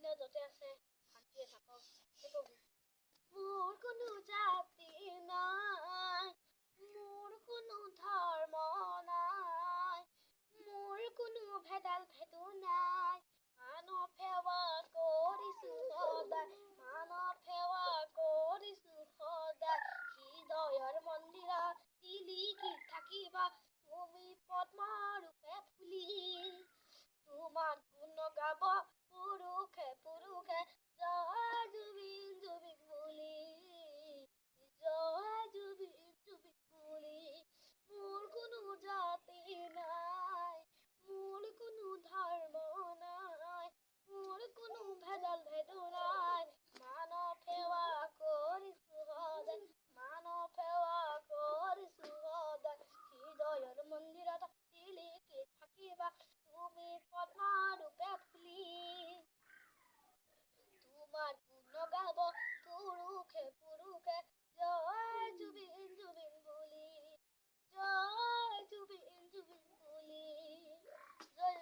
কোনে য'তে আছে শান্তিয়ে থাকক সেইটো মোৰ কোনো জাতি নাই মোৰ কোনো ধৰ্ম নাই মোৰ কোনো ভেদাল ভেদো নাই মানৱ সেৱা কৰিছো সদায় মানৱ সেৱা কৰিছো সদায় হৃদয়ৰ মন্দিৰত জিলিকি থাকিবা তুমি পদ্মৰূপে ফুলি তোমাক গুণ গাব